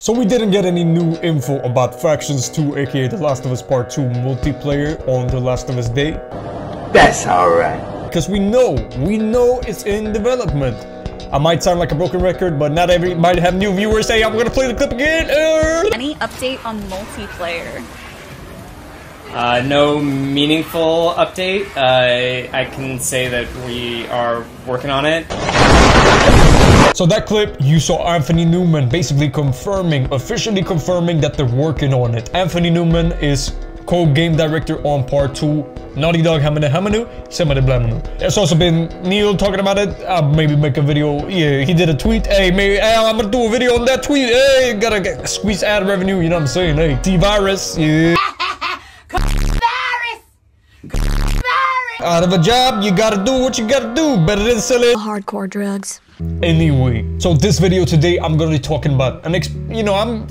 So we didn't get any new info about Factions 2, aka The Last of Us Part 2 multiplayer on The Last of Us Day. That's alright. Because we know it's in development. I might sound like a broken record, but not every might have new viewers say, I'm gonna play the clip again. Any update on multiplayer? No meaningful update. I can say that we are working on it. So that clip, you saw Anthony Newman basically officially confirming that they're working on it. Anthony Newman is co-game director on Part 2. Naughty Dog Hamanu, Semade Blamanu. There's also been Neil talking about it. I'll maybe make a video. Yeah, he did a tweet. Hey, maybe I'm gonna do a video on that tweet. Hey, gotta squeeze ad revenue, you know what I'm saying? Hey, T-Virus, yeah. Out of a job, you gotta do what you gotta do. Better than selling hardcore drugs. Anyway, so this video today, I'm gonna be talking about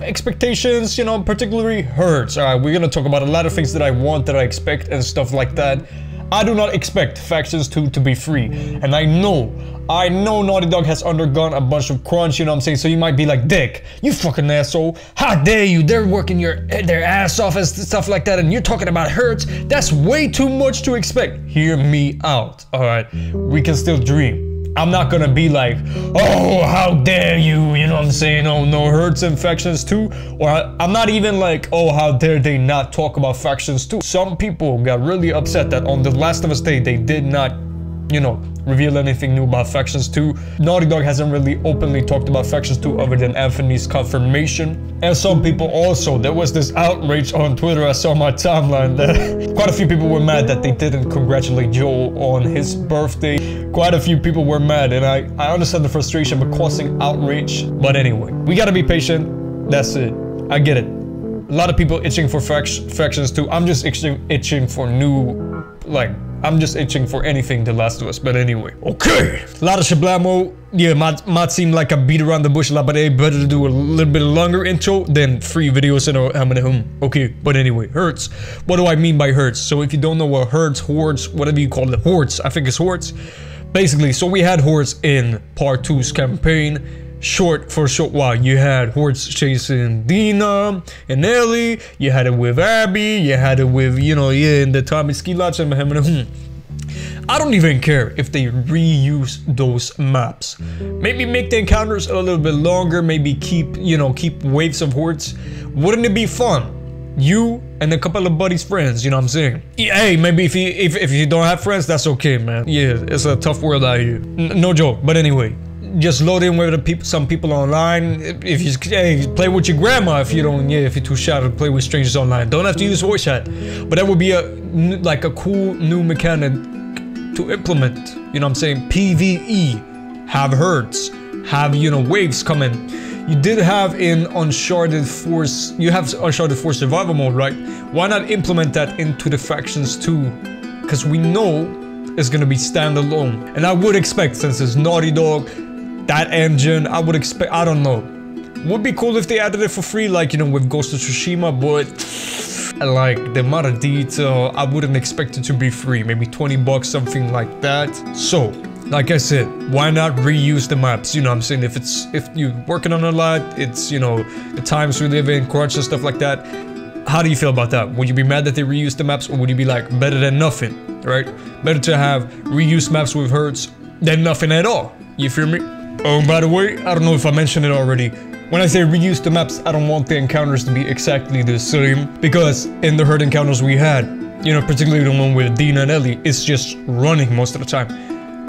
expectations, particularly HORDES. Alright, we're gonna talk about a lot of things that I want, that I expect, and stuff like that. I do not expect Factions 2 to be free, and I know Naughty Dog has undergone a bunch of crunch, you know what I'm saying? So you might be like, Dick, you fucking asshole, how dare you? They're working their ass off and stuff like that, and you're talking about HORDES? That's way too much to expect. Hear me out, alright? We can still dream. I'm not gonna be like, oh, how dare you, you know what I'm saying? Oh, no HORDES in Factions 2. Or I'm not even like, oh, how dare they not talk about Factions 2. Some people got really upset that on The Last of Us Day, they did not, reveal anything new about Factions 2. Naughty Dog hasn't really openly talked about Factions 2 other than Anthony's confirmation. And some people also, there was this outrage on Twitter, I saw on my timeline, that quite a few people were mad that they didn't congratulate Joel on his birthday. Quite a few people were mad, and I understand the frustration but causing outrage. But anyway, we gotta be patient. That's it. I get it. A lot of people itching for Factions 2. I'm just itching for new, I'm just itching for anything The Last of Us. But anyway, okay. A lot of shablamo. Yeah, might seem like I beat around the bush a lot, but it's better to do a little bit longer intro than 3 videos in a Okay, but anyway, HORDES. What do I mean by HORDES? So if you don't know what HORDES, whatever you call it, HORDES, I think it's HORDES. Basically, so we had HORDES in Part 2's campaign. For a short while, you had HORDES chasing Dina and Ellie. You had it with Abby. You had it with, in the Tommy Ski Lodge and I don't even care if they reuse those maps. Maybe make the encounters a little bit longer. Maybe keep waves of HORDES. Wouldn't it be fun? You and a couple of buddies' friends, you know what I'm saying? Hey, maybe if you don't have friends, that's okay, man. Yeah, it's a tough world out here. No joke, but anyway. Just load in with some people online. If you play with your grandma, if you're too shy to play with strangers online, don't have to use voice chat. But that would be a cool new mechanic to implement. You know what I'm saying? PvE, have HORDES, have waves coming. You did have in Uncharted 4, you have Uncharted 4 survival mode, right? Why not implement that into the Factions 2? Because we know it's gonna be standalone, and I would expect, since it's Naughty Dog, that engine, I would expect, I don't know. Would be cool if they added it for free, with Ghost of Tsushima, but the amount of detail, I wouldn't expect it to be free. Maybe 20 bucks, something like that. So, like I said, why not reuse the maps? You know what I'm saying? If you're working on a lot, it's, the times we live in, crunch and stuff like that. How do you feel about that? Would you be mad that they reused the maps, or would you be like, better than nothing, right? Better to have reused maps with HORDES than nothing at all. You feel me? Oh, by the way, I don't know if I mentioned it already. When I say reuse the maps, I don't want the encounters to be exactly the same, because in the HORDES encounters we had, particularly the one with Dina and Ellie, it's just running most of the time.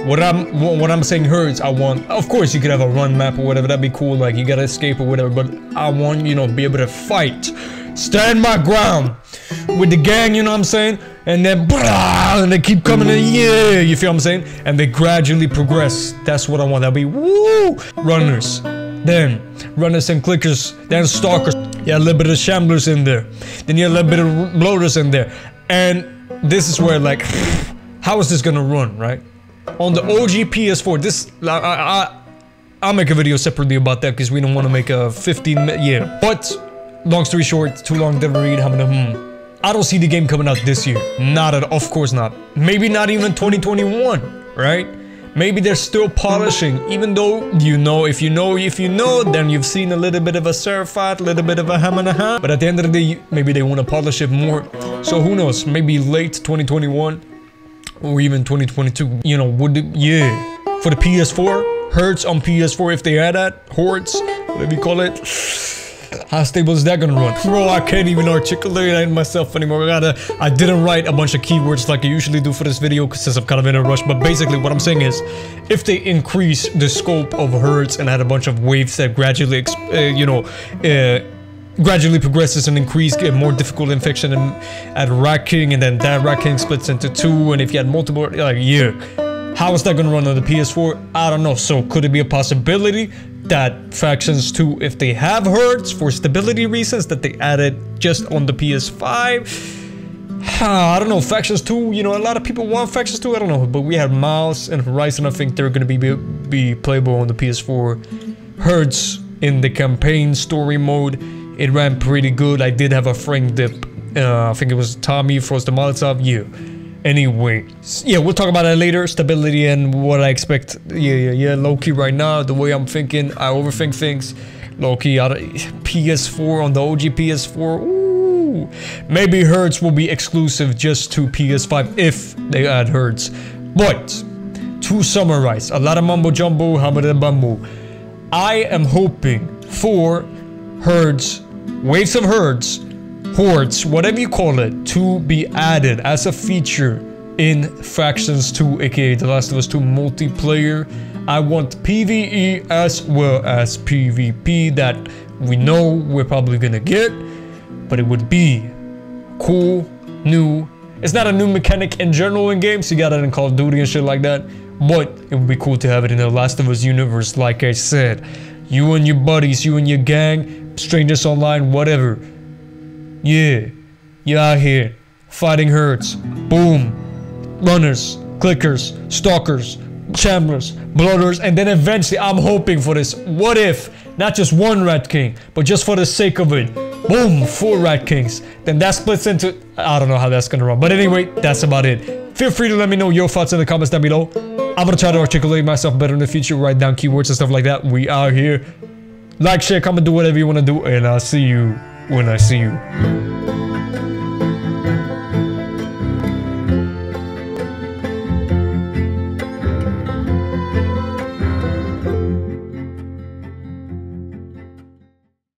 What I'm saying HORDES, I want, of course you could have a run map or whatever, that'd be cool, you gotta escape or whatever, but I want, be able to fight, stand my ground with the gang, you know what I'm saying? And then, and they keep coming in, yeah, you feel what I'm saying? And they gradually progress. That's what I want. That'll be, woo! Runners. Then, runners and clickers. Then stalkers. Yeah, a little bit of shamblers in there. Then you have a little bit of bloaters in there. And this is where, how is this gonna run, right? On the OG PS4, this, I'll make a video separately about that, because we don't want to make a 15-minute, yeah. But, long story short, too long, didn't read, I don't see the game coming out this year. Of course not. Maybe not even 2021, right? Maybe they're still polishing, even though you know, if you know, then you've seen a little bit of a Seraphat, a little bit of a ham and a ham. But at the end of the day, maybe they want to polish it more. So who knows? Maybe late 2021 or even 2022. You know, yeah, for the PS4, Hertz on PS4, if they add that, Hordes, whatever you call it. How stable is that gonna run? Bro, I can't even articulate it myself anymore. I didn't write a bunch of keywords like I usually do for this video since I'm kind of in a rush. But basically what I'm saying is, if they increase the scope of Hertz and add a bunch of waves that gradually, gradually progresses and increase, get more difficult infection and add Rat King, and then that Rat King splits into 2, and if you had multiple, like, yeah. How is that gonna run on the PS4? I don't know. So could it be a possibility that Factions 2, if they have Hertz for stability reasons, that they added just on the PS5? I don't know. Factions 2, you know, a lot of people want Factions 2. I don't know, but we have Mouse and Horizon. I think they're gonna be playable on the PS4. Hertz in the campaign story mode, it ran pretty good. I did have a frame dip. I think it was Tommy Frost the Molotov. Yeah. Anyway, yeah, we'll talk about that later. Stability and what I expect. Yeah. Low-key right now, the way I'm thinking, I overthink things. Low-key, PS4 on the OG PS4. Ooh. Maybe Hertz will be exclusive just to PS5 if they add Hertz. But, to summarize, a lot of mumbo-jumbo, hamada-bumbo. I am hoping for Hertz, waves of Hertz, Hordes, whatever you call it, to be added as a feature in Factions 2, aka The Last of Us 2 multiplayer. I want PvE as well as PvP that we know we're probably gonna get, but it would be cool, new. It's not a new mechanic in general in games, you got it in Call of Duty and shit like that, but it would be cool to have it in The Last of Us universe, like I said. You and your buddies, you and your gang, strangers online, whatever. Yeah, you're out here, fighting Hertz, boom, runners, clickers, stalkers, chamblers, blooders, and then eventually, I'm hoping for this, what if, not just one Rat King, but just for the sake of it, boom, 4 Rat Kings, then that splits into, I don't know how that's gonna run, but anyway, that's about it. Feel free to let me know your thoughts in the comments down below. I'm gonna try to articulate myself better in the future, write down keywords and stuff like that. We out here. Like, share, comment, do whatever you wanna do, and I'll see you when I see you.